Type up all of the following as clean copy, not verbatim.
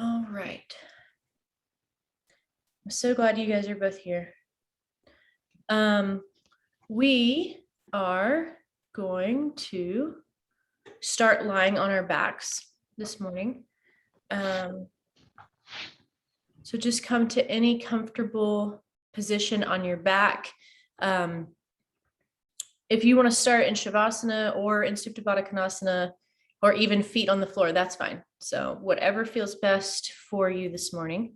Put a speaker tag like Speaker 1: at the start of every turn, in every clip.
Speaker 1: All right. I'm so glad you guys are both here. We are going to start lying on our backs this morning. So just come to any comfortable position on your back. If you want to start in Shavasana or in Supta Baddha Konasana, or even feet on the floor, that's fine. So whatever feels best for you this morning.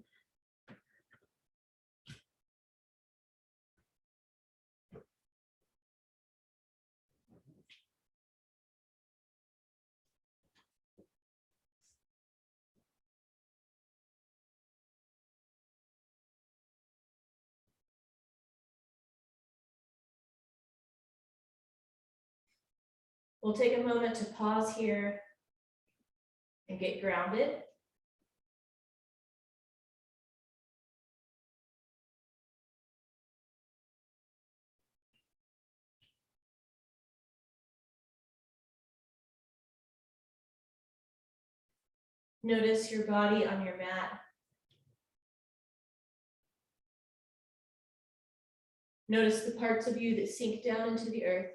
Speaker 1: We'll take a moment to pause here and get grounded. Notice your body on your mat. Notice the parts of you that sink down into the earth.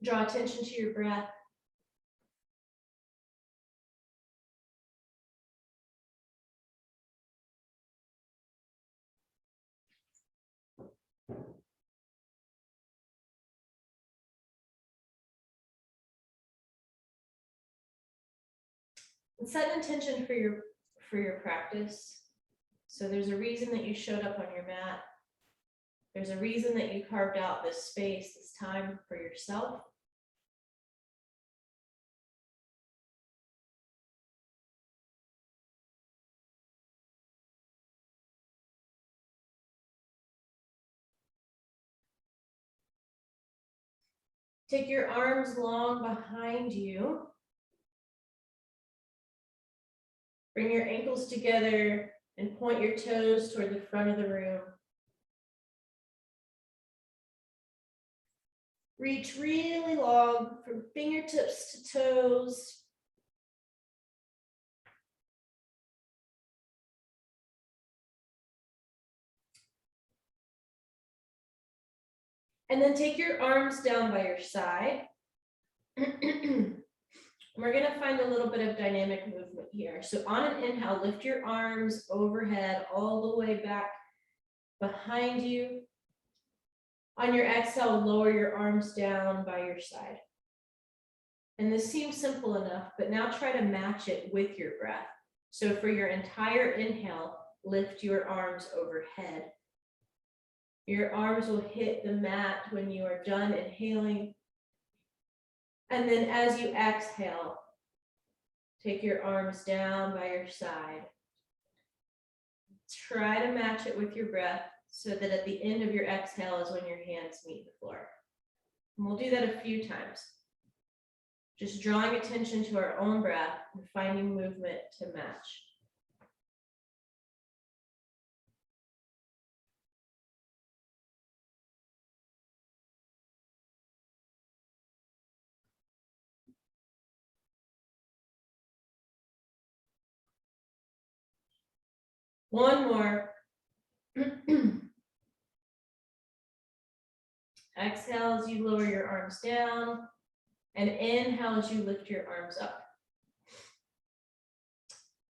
Speaker 1: Draw attention to your breath. And set an intention for your practice. So there's a reason that you showed up on your mat. There's a reason that you carved out this space, this time for yourself. Take your arms long behind you. Bring your ankles together and point your toes toward the front of the room. Reach really long from fingertips to toes. And then take your arms down by your side. We're going to find a little bit of dynamic movement here. So on an inhale, lift your arms overhead all the way back behind you. On your exhale, lower your arms down by your side. And this seems simple enough, but now try to match it with your breath. So for your entire inhale, lift your arms overhead. Your arms will hit the mat when you are done inhaling. And then as you exhale, take your arms down by your side. Try to match it with your breath so that at the end of your exhale is when your hands meet the floor. And we'll do that a few times. Just drawing attention to our own breath and finding movement to match. One more. Exhale as you lower your arms down, and inhale as you lift your arms up.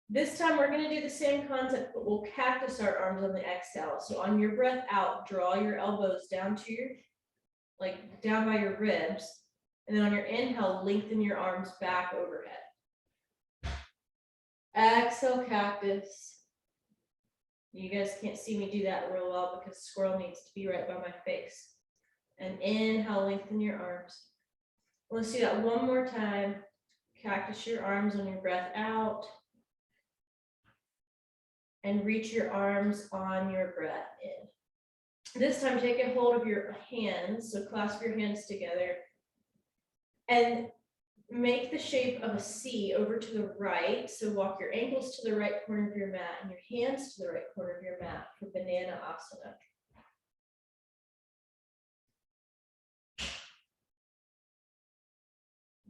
Speaker 1: This time we're going to do the same concept, but we'll cactus our arms on the exhale. So on your breath out, draw your elbows down to your, down by your ribs. And then on your inhale, lengthen your arms back overhead. Exhale, cactus. You guys can't see me do that real well because squirrel needs to be right by my face. And inhale, lengthen your arms. Let's do that one more time. Cactus your arms on your breath out. And reach your arms on your breath in. This time, take a hold of your hands. So clasp your hands together. And make the shape of a C over to the right. So walk your ankles to the right corner of your mat and your hands to the right corner of your mat for Banana Asana.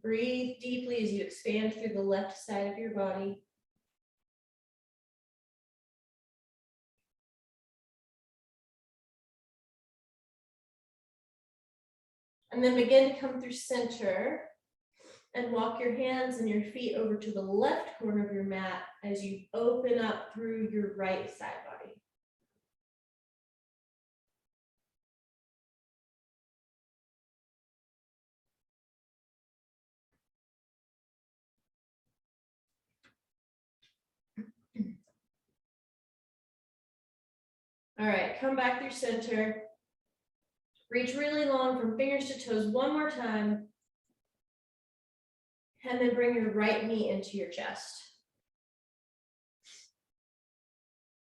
Speaker 1: Breathe deeply as you expand through the left side of your body. And then begin to come through center and walk your hands and your feet over to the left corner of your mat as you open up through your right side body. All right, come back through center. Reach really long from fingers to toes one more time. And then bring your right knee into your chest.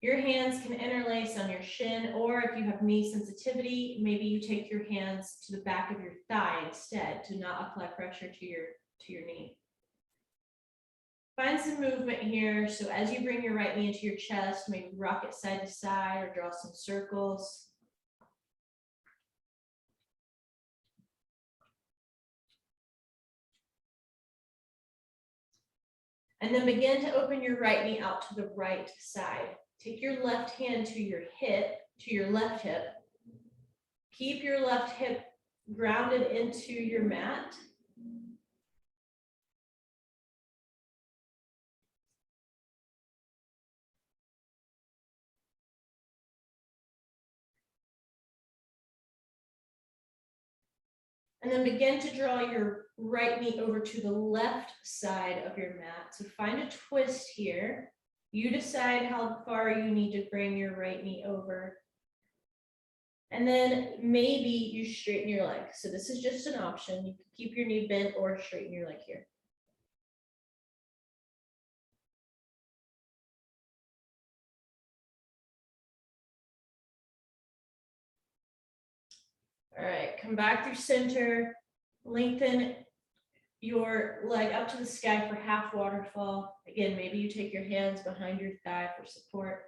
Speaker 1: Your hands can interlace on your shin, or if you have knee sensitivity, maybe you take your hands to the back of your thigh instead to not apply pressure to your knee. Find some movement here. So as you bring your right knee into your chest, maybe rock it side to side or draw some circles. And then begin to open your right knee out to the right side. Take your left hand to your hip, to your left hip. Keep your left hip grounded into your mat. And then begin to draw your right knee over to the left side of your mat. So find a twist here. You decide how far you need to bring your right knee over. And then maybe you straighten your leg. So this is just an option. You can keep your knee bent or straighten your leg here. All right, come back through center, lengthen your leg up to the sky for half waterfall. Again, maybe you take your hands behind your thigh for support.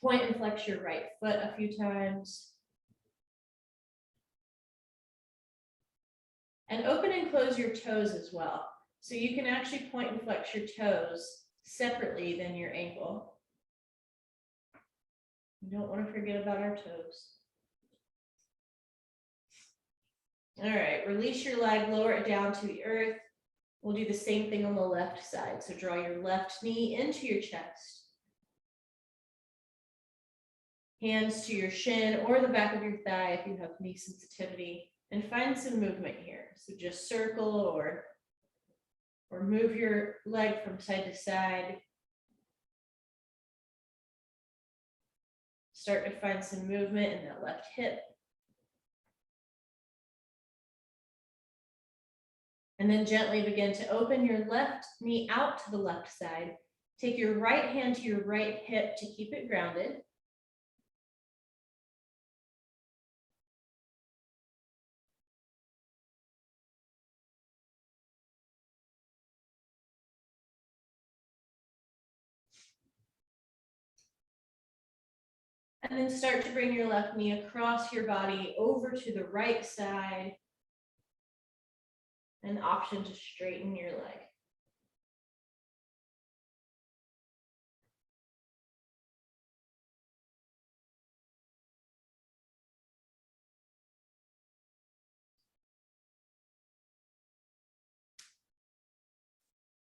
Speaker 1: Point and flex your right foot a few times. And open and close your toes as well. So you can actually point and flex your toes separately than your ankle. You don't want to forget about our toes. All right, release your leg, lower it down to the earth. We'll do the same thing on the left side. So draw your left knee into your chest. Hands to your shin or the back of your thigh if you have knee sensitivity, and find some movement here. So just circle or move your leg from side to side. Start to find some movement in that left hip. And then gently begin to open your left knee out to the left side. Take your right hand to your right hip to keep it grounded. And then start to bring your left knee across your body over to the right side. An option to straighten your leg.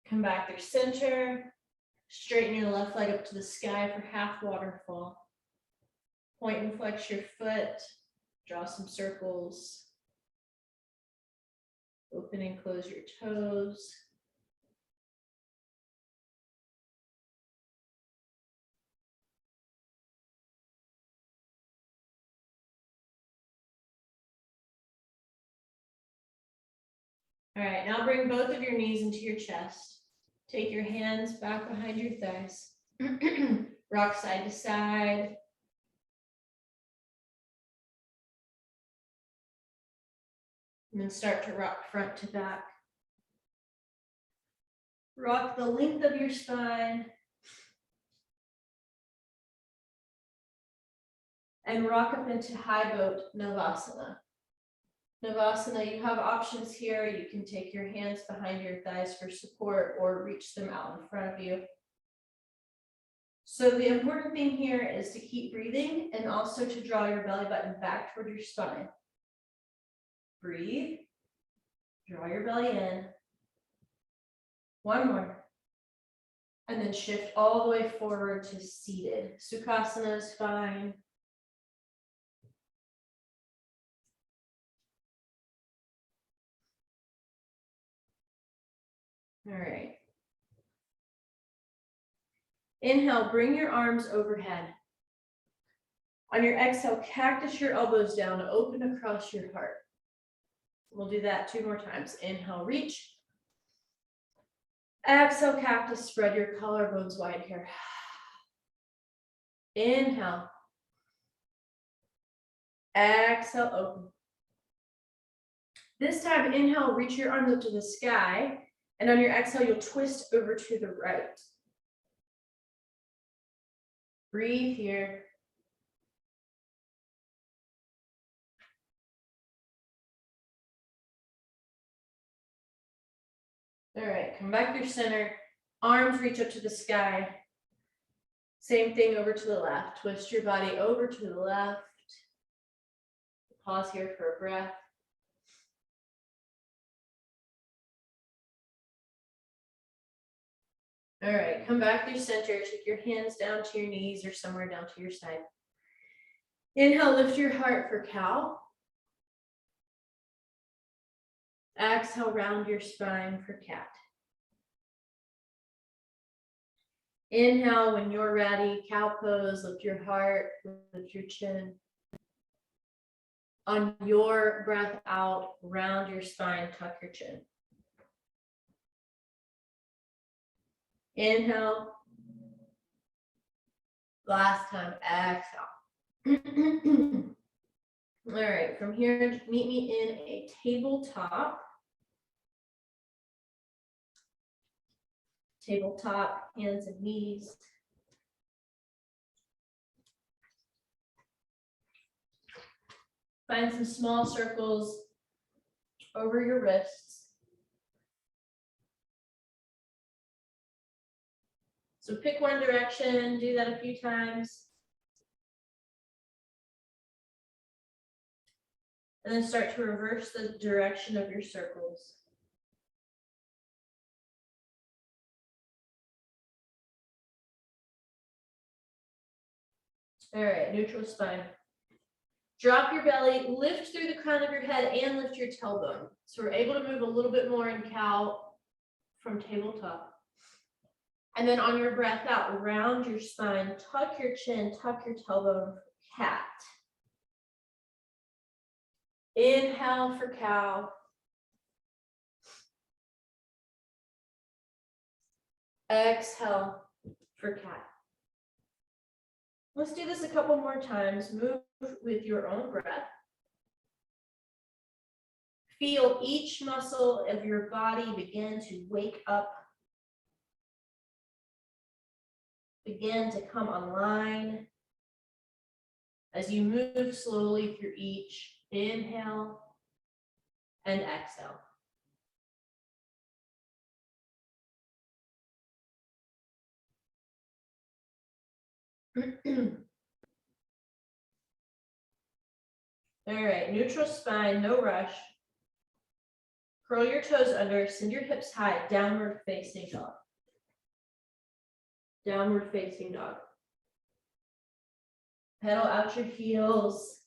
Speaker 1: Come back through center. Straighten your left leg up to the sky for half waterfall. Point and flex your foot. Draw some circles. Open and close your toes. All right, now bring both of your knees into your chest. Take your hands back behind your thighs. Rock side to side. And then start to rock front to back. Rock the length of your spine. And rock up into high boat Navasana. Navasana, you have options here. You can take your hands behind your thighs for support or reach them out in front of you. So the important thing here is to keep breathing and also to draw your belly button back toward your spine. Breathe, draw your belly in. One more. And then shift all the way forward to seated. Sukhasana is fine. All right. Inhale, bring your arms overhead. On your exhale, cactus your elbows down, open across your heart. We'll do that 2 more times. Inhale, reach. Exhale, cactus, spread your collarbones wide here. Inhale. Exhale, open. This time, inhale, reach your arms up to the sky. And on your exhale, you'll twist over to the right. Breathe here. All right, come back to your center. Arms reach up to the sky. Same thing over to the left. Twist your body over to the left. Pause here for a breath. All right, come back through center. Take your hands down to your knees or somewhere down to your side. Inhale, lift your heart for cow. Exhale, round your spine for cat. Inhale, when you're ready, cow pose, lift your heart, lift your chin. On your breath out, round your spine, tuck your chin. Inhale. Last time, exhale. All right, from here, meet me in a tabletop. Tabletop, hands and knees. Find some small circles over your wrists. So pick one direction, do that a few times. And then start to reverse the direction of your circles. All right, neutral spine. Drop your belly, lift through the crown of your head and lift your tailbone. So we're able to move a little bit more in cow from tabletop. And then on your breath out, round your spine, tuck your chin, tuck your tailbone, cat. Inhale for cow. Exhale for cat. Let's do this a couple more times. Move with your own breath. Feel each muscle of your body begin to wake up. Begin to come online as you move slowly through each inhale and exhale. All right, neutral spine, no rush. Curl your toes under, send your hips high, downward facing dog. Downward facing dog. Pedal out your heels.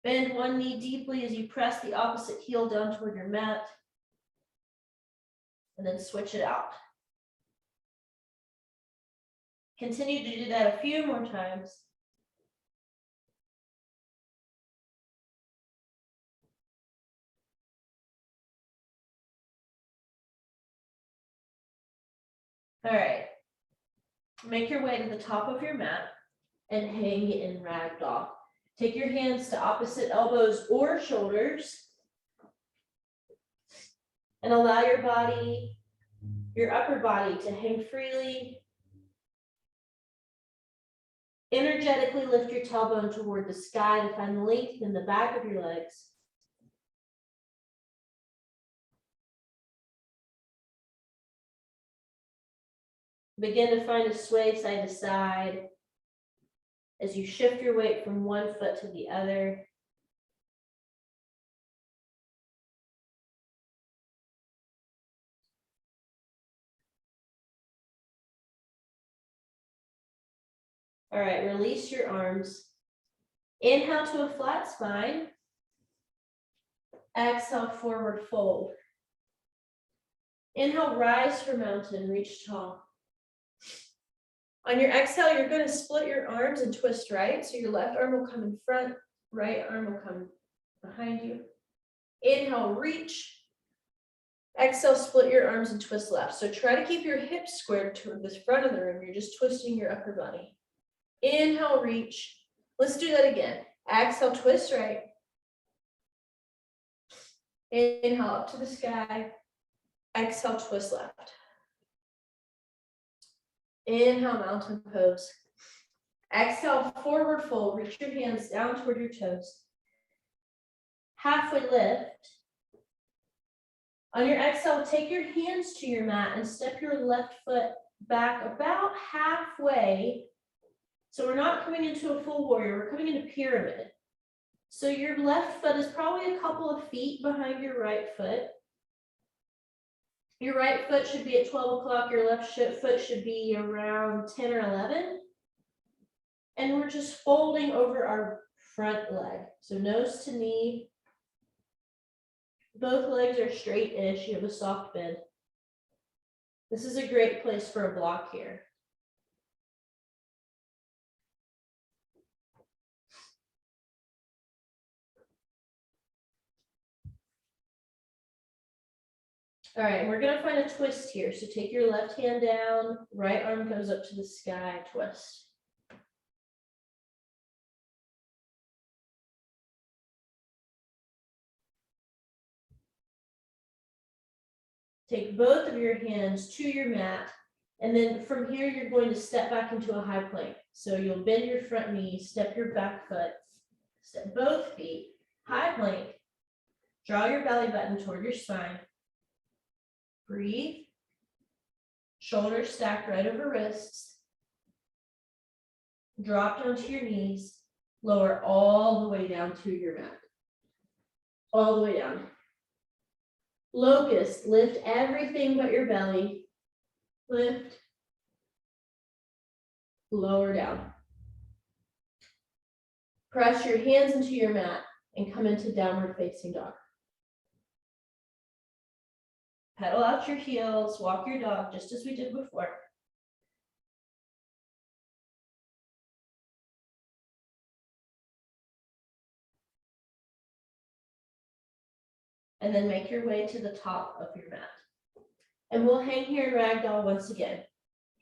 Speaker 1: Bend one knee deeply as you press the opposite heel down toward your mat. And then switch it out. Continue to do that a few more times. All right. Make your way to the top of your mat and hang in ragdoll. Take your hands to opposite elbows or shoulders and allow your body, your upper body, to hang freely Energetically lift your tailbone toward the sky to find length in the back of your legs. Begin to find a sway side to side as you shift your weight from one foot to the other. All right, release your arms. Inhale to a flat spine. Exhale, forward fold. Inhale, rise for mountain, reach tall. On your exhale, you're going to split your arms and twist right. So your left arm will come in front, right arm will come behind you. Inhale, reach. Exhale, split your arms and twist left. So try to keep your hips squared toward the front of the room. You're just twisting your upper body. Inhale, reach. Let's do that again. Exhale, twist right. Inhale up to the sky. Exhale, twist left. Inhale, mountain pose. Exhale, forward fold. Reach your hands down toward your toes. Halfway lift. On your exhale, take your hands to your mat and step your left foot back about halfway. So we're not coming into a full warrior, we're coming into pyramid. So your left foot is probably a couple of feet behind your right foot. Your right foot should be at 12 o'clock, your left foot should be around 10 or 11. And we're just folding over our front leg. So nose to knee. Both legs are straight-ish, you have a soft bend. This is a great place for a block here. All right, we're gonna find a twist here. So take your left hand down, right arm goes up to the sky, twist. Take both of your hands to your mat, and then from here, you're going to step back into a high plank. So you'll bend your front knee, step your back foot, step both feet, high plank, draw your belly button toward your spine. Breathe. Shoulders stacked right over wrists. Drop down to your knees. Lower all the way down to your mat. All the way down. Locust, lift everything but your belly. Lift. Lower down. Press your hands into your mat and come into downward facing dog. Pedal out your heels, walk your dog, just as we did before. And then make your way to the top of your mat. And we'll hang here in ragdoll once again.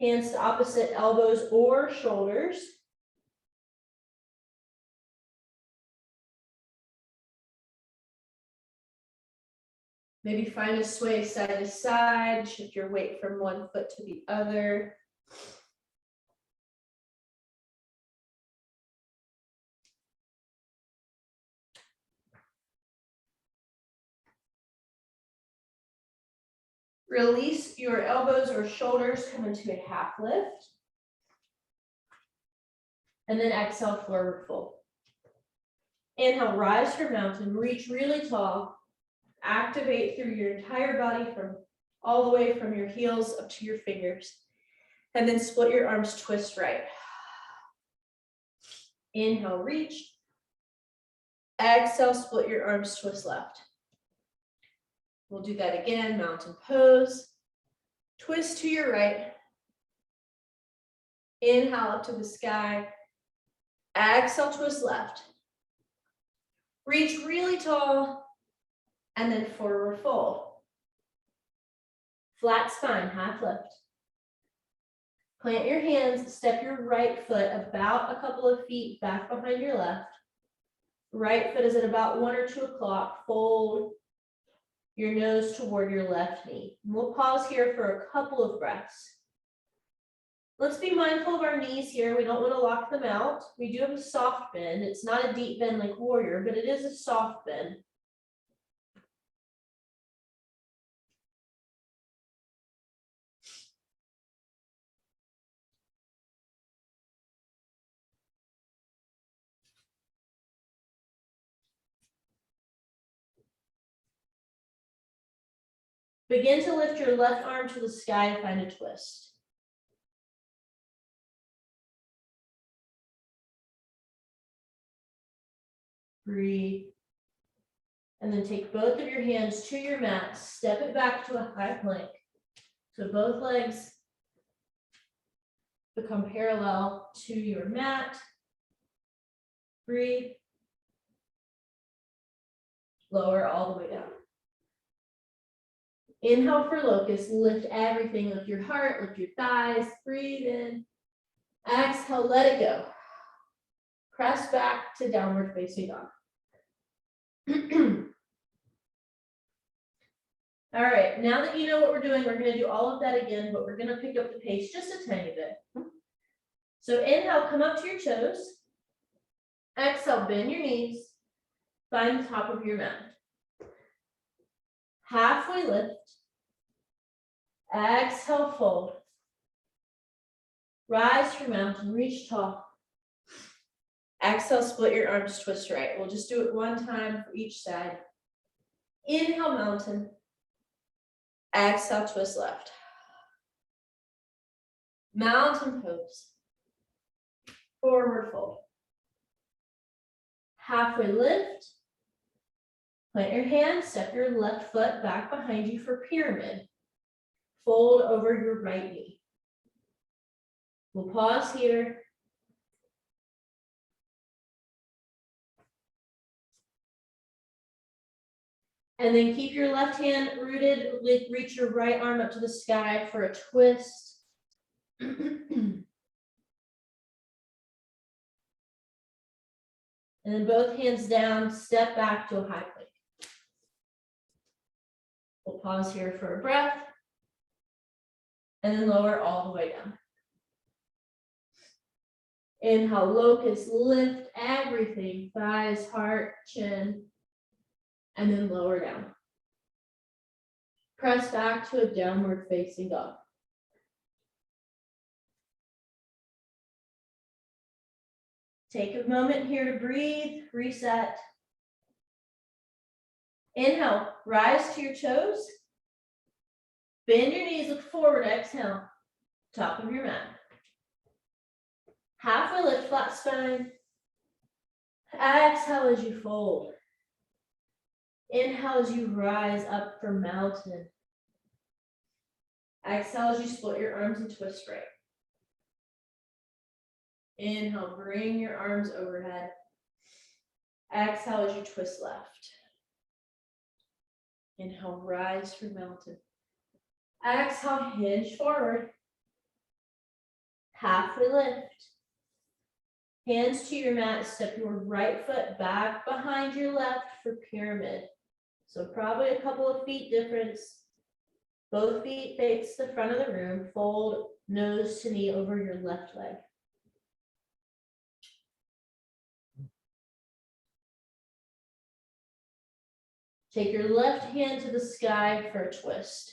Speaker 1: Hands to opposite elbows or shoulders. Maybe find a sway side to side, shift your weight from one foot to the other. Release your elbows or shoulders, come into a half lift. And then exhale, forward fold. Inhale, rise for mountain, reach really tall. Activate through your entire body from all the way from your heels up to your fingers. And then split your arms, twist right. Inhale, reach. Exhale, split your arms, twist left. We'll do that again, mountain pose. Twist to your right. Inhale up to the sky. Exhale, twist left. Reach really tall. And then forward fold. Flat spine, half lift. Plant your hands, step your right foot about a couple of feet back behind your left. Right foot is at about 1 or 2 o'clock. Fold your nose toward your left knee. We'll pause here for a couple of breaths. Let's be mindful of our knees here. We don't want to lock them out. We do have a soft bend. It's not a deep bend like warrior, but it is a soft bend. Begin to lift your left arm to the sky to find a twist. Breathe. And then take both of your hands to your mat, step it back to a high plank. So both legs become parallel to your mat. Breathe. Lower all the way down. Inhale for locust, lift everything, lift your heart, lift your thighs, breathe in. Exhale, let it go. Press back to downward facing dog. All right, now that you know what we're doing, we're gonna do all of that again, but we're gonna pick up the pace just a tiny bit. So inhale, come up to your toes. Exhale, bend your knees. Find the top of your mat. Halfway lift. Exhale, fold. Rise for mountain, reach tall. Exhale, split your arms, twist right. We'll just do it one time for each side. Inhale, mountain. Exhale, twist left. Mountain pose. Forward fold. Halfway lift. Plant your hands, step your left foot back behind you for pyramid. Fold over your right knee. We'll pause here. And then keep your left hand rooted, reach your right arm up to the sky for a twist. And then both hands down, step back to a high plank. We'll pause here for a breath. And then lower all the way down. Inhale, locust, lift everything, thighs, heart, chin, and then lower down. Press back to a downward facing dog. Take a moment here to breathe, reset. Inhale, rise to your toes. Bend your knees, look forward, exhale. Top of your mat. Halfway lift, flat spine. Exhale as you fold. Inhale as you rise up for mountain. Exhale as you split your arms and twist right. Inhale, bring your arms overhead. Exhale as you twist left. Inhale, rise for mountain. Exhale, hinge forward. Halfway lift. Hands to your mat, step your right foot back behind your left for pyramid. So probably a couple of feet difference. Both feet face the front of the room. Fold nose to knee over your left leg. Take your left hand to the sky for a twist.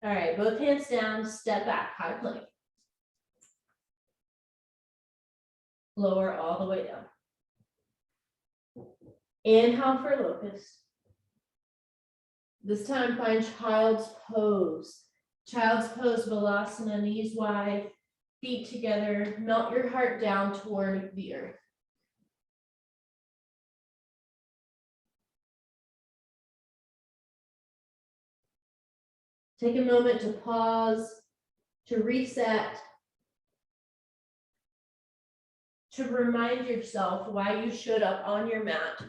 Speaker 1: All right, both hands down, step back, high plank. Lower all the way down. Inhale for locust. This time find child's pose. Child's pose, Vinyasa, knees wide, feet together. Melt your heart down toward the earth. Take a moment to pause, to reset, to remind yourself why you showed up on your mat,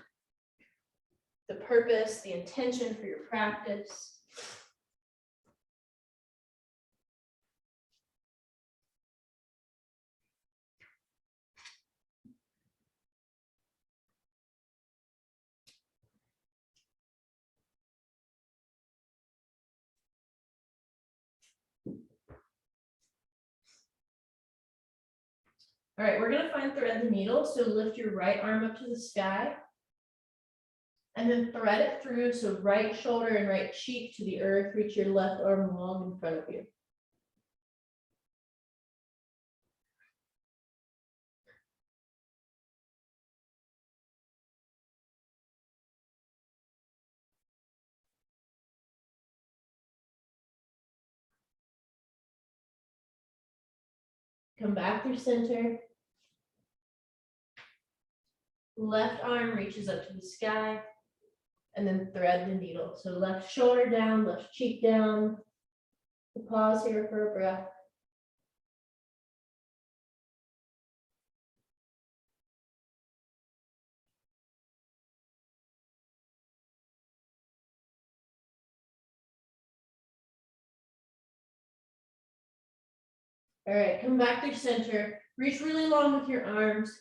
Speaker 1: the purpose, the intention for your practice. All right, we're gonna find thread the needle. So lift your right arm up to the sky. And then thread it through. So right shoulder and right cheek to the earth. Reach your left arm long in front of you. Come back through center. Left arm reaches up to the sky. And then thread the needle. So left shoulder down, left cheek down. Pause here for a breath. All right, come back through center. Reach really long with your arms.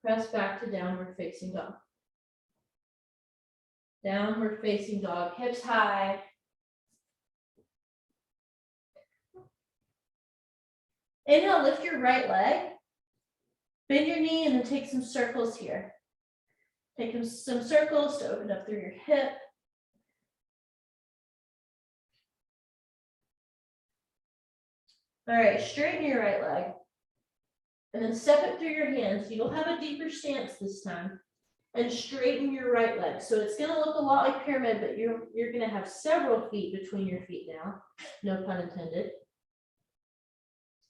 Speaker 1: Press back to downward facing dog. Downward facing dog, hips high. Inhale, lift your right leg. Bend your knee and then take some circles here. Take some circles to open up through your hip. All right, straighten your right leg. And then step it through your hands. You'll have a deeper stance this time. And straighten your right leg. So it's gonna look a lot like pyramid, but you're gonna have several feet between your feet now. No pun intended.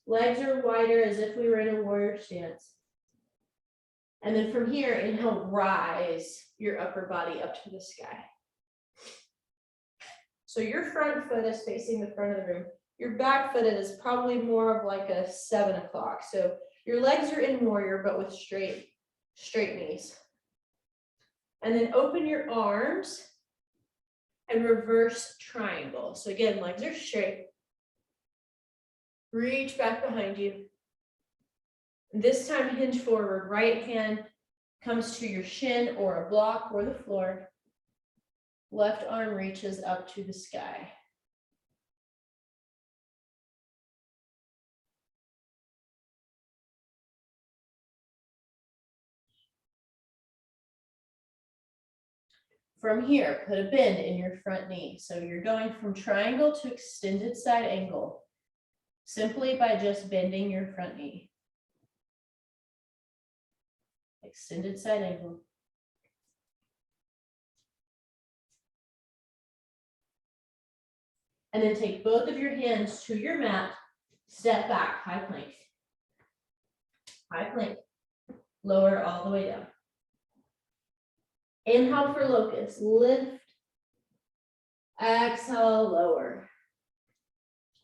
Speaker 1: Legs are wider as if we were in a warrior stance. And then from here, inhale, rise your upper body up to the sky. So your front foot is facing the front of the room. Your back foot is probably more of like a 7 o'clock. So your legs are in warrior, but with straight knees. And then open your arms and reverse triangle. So again, legs are straight. Reach back behind you. This time hinge forward. Right hand comes to your shin or a block or the floor. Left arm reaches up to the sky. From here, put a bend in your front knee. So you're going from triangle to extended side angle simply by just bending your front knee. Extended side angle. And then take both of your hands to your mat, step back, high plank. High plank, lower all the way down. Inhale for locust, lift. Exhale, lower.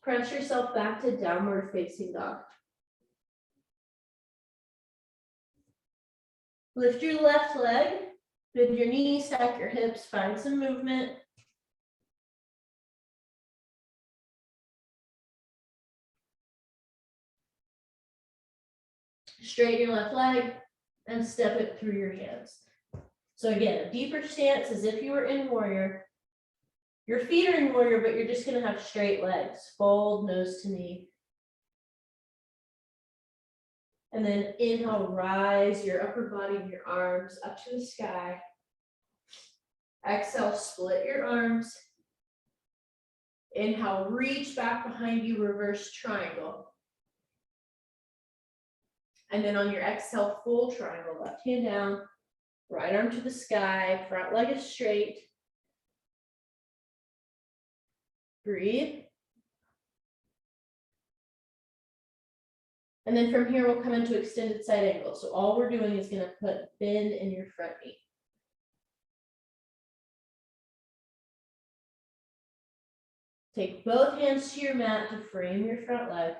Speaker 1: Press yourself back to downward facing dog. Lift your left leg, bend your knees, stack your hips, find some movement. Straighten your left leg and step it through your hands. So again, a deeper stance as if you were in warrior. Your feet are in warrior, but you're just gonna have straight legs. Fold nose to knee. And then inhale, rise your upper body and your arms up to the sky. Exhale, split your arms. Inhale, reach back behind you, reverse triangle. And then on your exhale, full triangle, left hand down, right arm to the sky, front leg is straight. Breathe. And then from here, we'll come into extended side angle. So all we're doing is gonna put bend in your front knee. Take both hands to your mat to frame your front leg,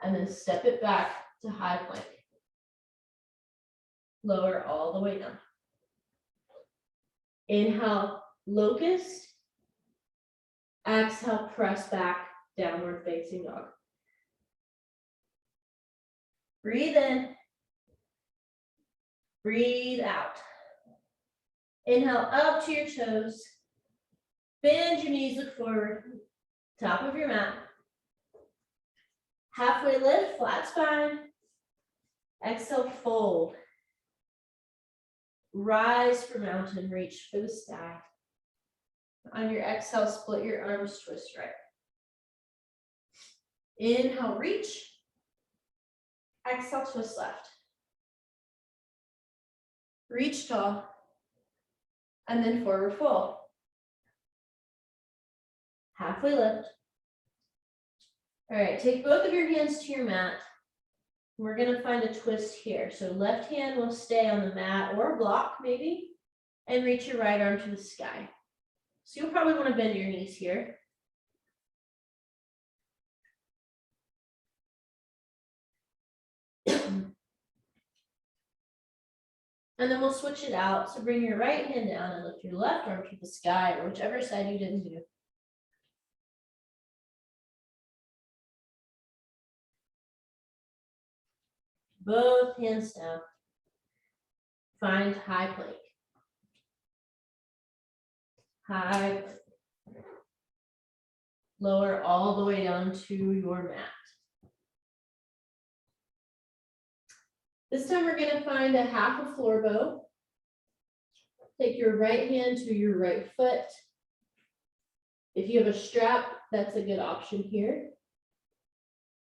Speaker 1: and then step it back to high plank. Lower all the way down. Inhale, locust. Exhale, press back, downward facing dog. Breathe in. Breathe out. Inhale up to your toes. Bend your knees, look forward. Top of your mat. Halfway lift, flat spine. Exhale, fold. Rise for mountain, reach for the sky. On your exhale, split your arms, twist right. Inhale, reach. Exhale, twist left. Reach tall. And then forward fold. Halfway lift. All right, take both of your hands to your mat. We're gonna find a twist here. So left hand will stay on the mat or block maybe, and reach your right arm to the sky. So you'll probably wanna bend your knees here. And then we'll switch it out. So bring your right hand down and lift your left arm to the sky, or whichever side you didn't do. Both hands down. Find high plank. High plank. Lower all the way down to your mat. This time we're going to find a half a floor bow. Take your right hand to your right foot. If you have a strap, that's a good option here.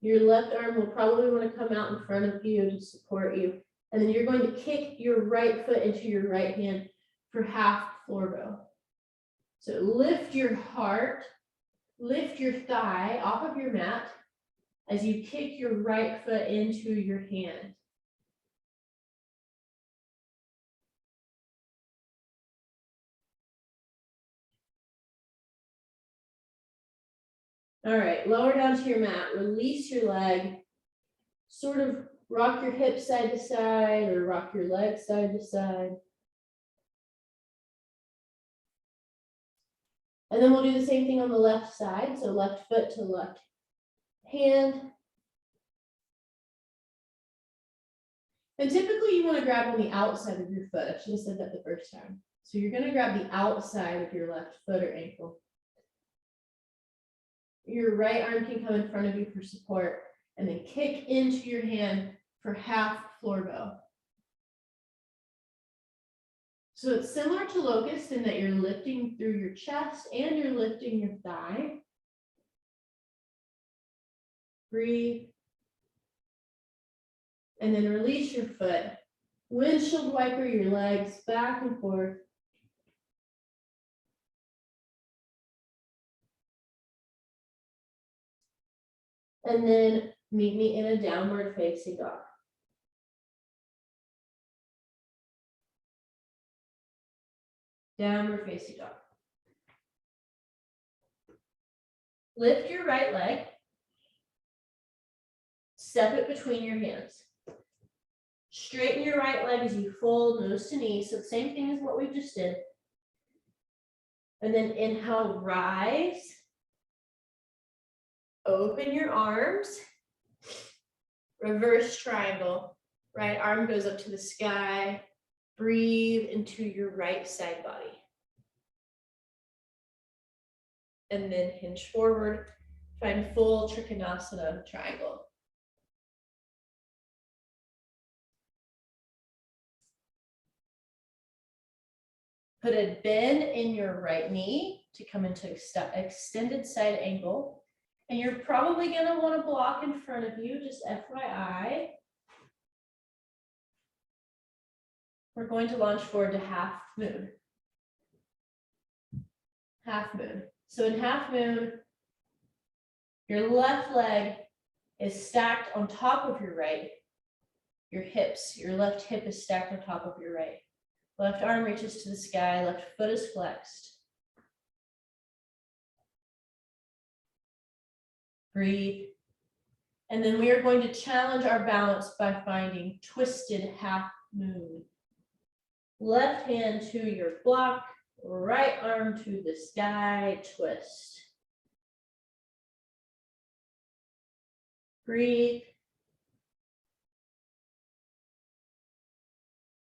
Speaker 1: Your left arm will probably want to come out in front of you to support you. And then you're going to kick your right foot into your right hand for half floor bow. So lift your heart, lift your thigh off of your mat as you kick your right foot into your hand. All right, lower down to your mat, release your leg, sort of rock your hips side to side or rock your legs side to side. And then we'll do the same thing on the left side. So left foot to left hand. And typically you want to grab on the outside of your foot. I should have said that the first time. So you're going to grab the outside of your left foot or ankle. Your right arm can come in front of you for support and then kick into your hand for half floor bow. So it's similar to locust in that you're lifting through your chest and you're lifting your thigh. Breathe. And then release your foot. Windshield wiper your legs back and forth. And then meet me in a downward facing dog. Downward facing dog. Lift your right leg. Step it between your hands. Straighten your right leg as you fold nose to knee. So the same thing as what we just did. And then inhale, rise. Open your arms. Reverse triangle. Right arm goes up to the sky. Breathe into your right side body. And then hinge forward. Find full Trikonasana triangle. Put a bend in your right knee to come into extended side angle. And you're probably going to want to block in front of you, just FYI. We're going to launch forward to half moon. Half moon. So in half moon, your left leg is stacked on top of your right. Your hips, your left hip is stacked on top of your right. Left arm reaches to the sky, left foot is flexed. Breathe. And then we are going to challenge our balance by finding twisted half moon. Left hand to your block, right arm to the sky, twist. Breathe.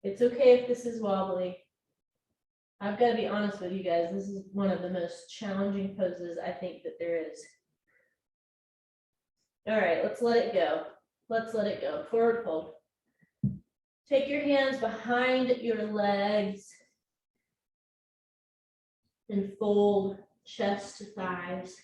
Speaker 1: It's okay if this is wobbly. I've got to be honest with you guys, this is one of the most challenging poses I think that there is. All right, let's let it go. Let's let it go. Forward fold. Take your hands behind your legs and fold chest to thighs.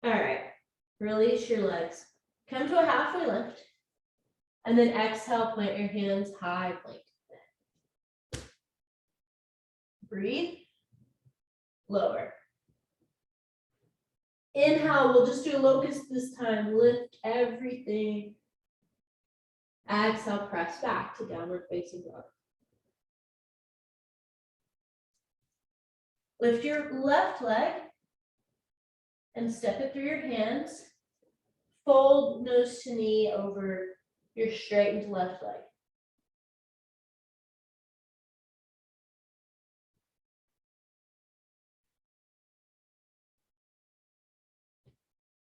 Speaker 1: All right, release your legs. Come to a halfway lift. And then exhale, plant your hands high plank. Breathe. Lower. Inhale, we'll just do a locust this time. Lift everything. Exhale, press back to downward facing dog. Lift your left leg and step it through your hands. Fold nose to knee over your straightened left leg.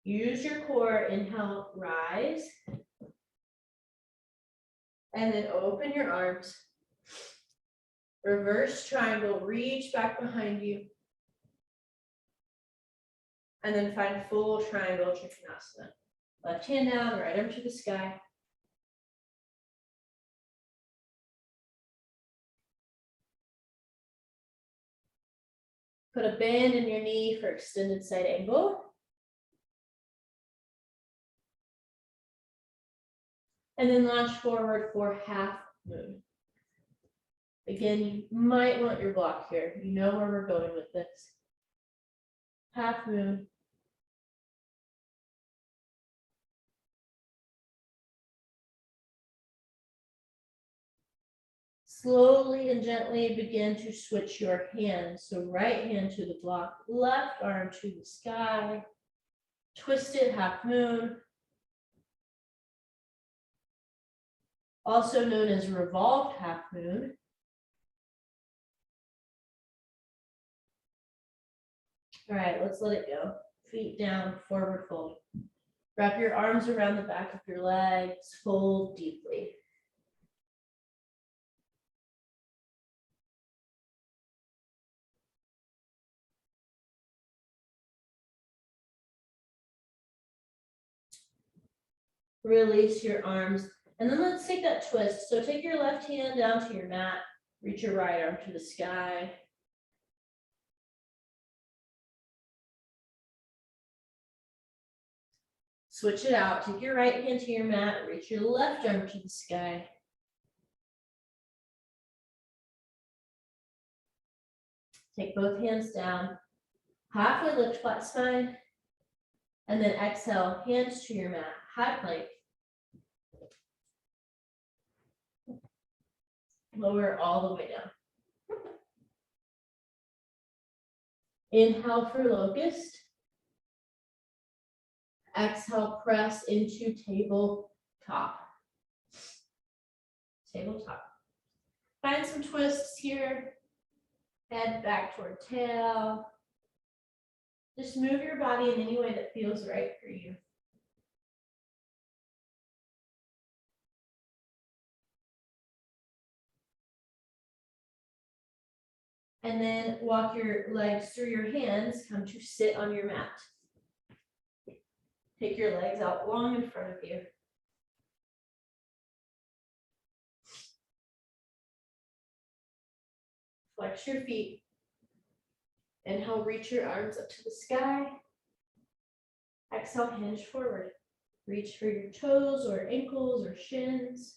Speaker 1: Use your core. Inhale, rise. And then open your arms. Reverse triangle, reach back behind you. And then find full triangle Trikonasana. Left hand down, right arm to the sky. Put a band in your knee for extended side angle. And then launch forward for half moon. Again, you might want your block here. You know where we're going with this. Half moon. Slowly and gently begin to switch your hands. So right hand to the block, left arm to the sky. Twisted half moon. Also known as revolved half moon. All right, let's let it go. Feet down, forward fold. Wrap your arms around the back of your legs, fold deeply. Release your arms, and then let's take that twist. So take your left hand down to your mat, reach your right arm to the sky. Switch it out, take your right hand to your mat, reach your left arm to the sky. Take both hands down, halfway lift, flat spine, and then exhale, hands to your mat, high plank. Lower all the way down. Inhale for locust. Exhale, press into tabletop. Tabletop. Find some twists here. Head back toward tail. Just move your body in any way that feels right for you. And then walk your legs through your hands, come to sit on your mat. Take your legs out long in front of you. Flex your feet. Inhale, reach your arms up to the sky. Exhale, hinge forward. Reach for your toes or ankles or shins.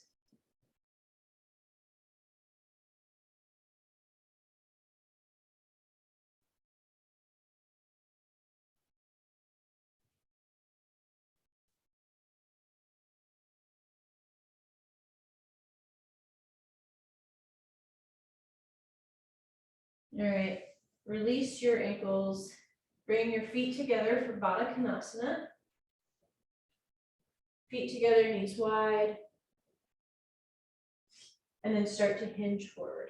Speaker 1: All right, release your ankles. Bring your feet together for Baddha Konasana. Feet together, knees wide. And then start to hinge forward.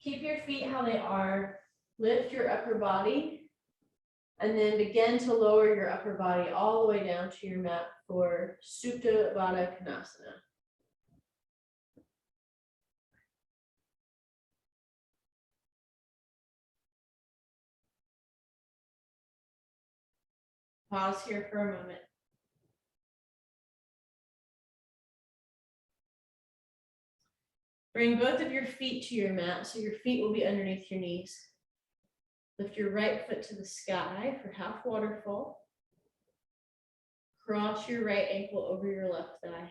Speaker 1: Keep your feet how they are. Lift your upper body. And then begin to lower your upper body all the way down to your mat for Supta Baddha Konasana. Pause here for a moment. Bring both of your feet to your mat, so your feet will be underneath your knees. Lift your right foot to the sky for half waterfall. Cross your right ankle over your left thigh.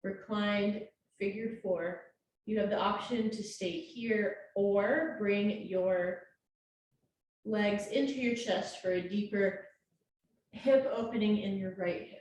Speaker 1: Reclined figure four. You have the option to stay here or bring your legs into your chest for a deeper hip opening in your right hip.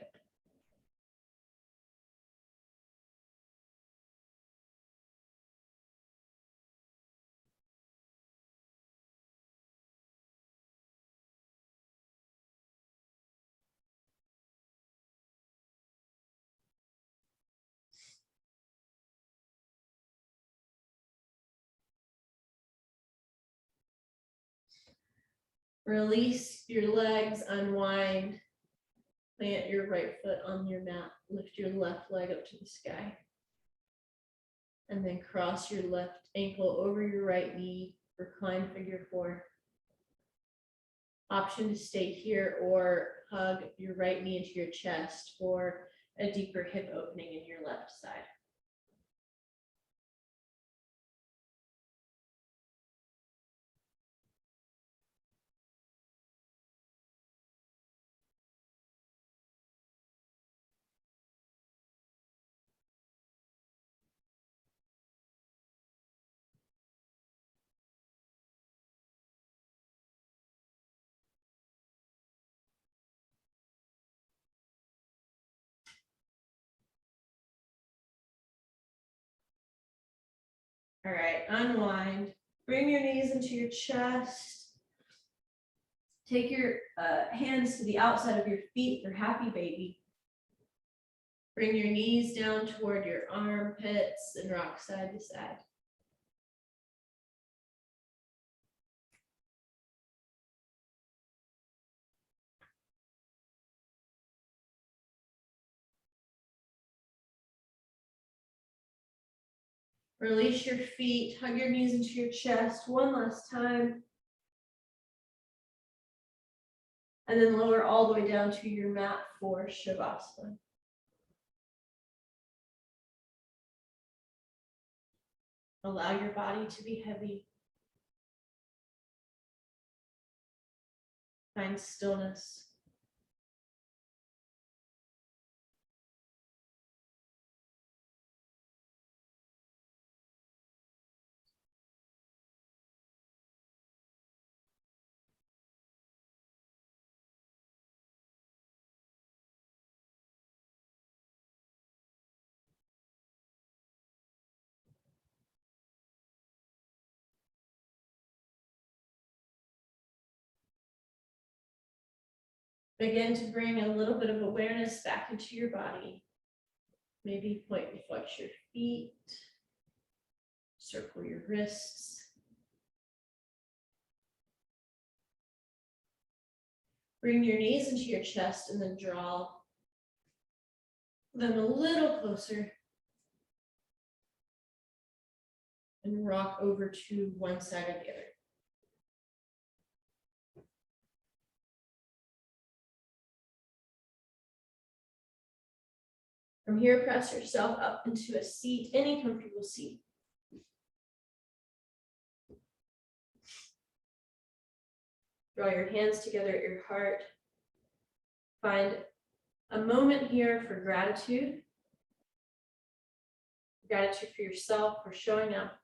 Speaker 1: Release your legs, unwind. Plant your right foot on your mat. Lift your left leg up to the sky. And then cross your left ankle over your right knee. Recline figure four. Option to stay here or hug your right knee into your chest for a deeper hip opening in your left side. All right, unwind. Bring your knees into your chest. Take your hands to the outside of your feet for happy baby. Bring your knees down toward your armpits and rock side to side. Release your feet, hug your knees into your chest one last time. And then lower all the way down to your mat for Shavasana. Allow your body to be heavy. Find stillness. Begin to bring a little bit of awareness back into your body. Maybe point and flex your feet. Circle your wrists. Bring your knees into your chest and then draw them a little closer. And rock over to one side or the other. From here, press yourself up into a seat, any comfortable seat. Draw your hands together at your heart. Find a moment here for gratitude. Gratitude for yourself for showing up.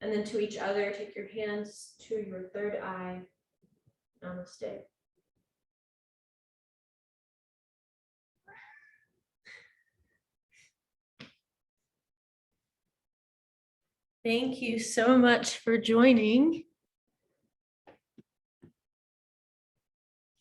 Speaker 1: And then to each other, take your hands to your third eye Namaste. Thank you so much for joining.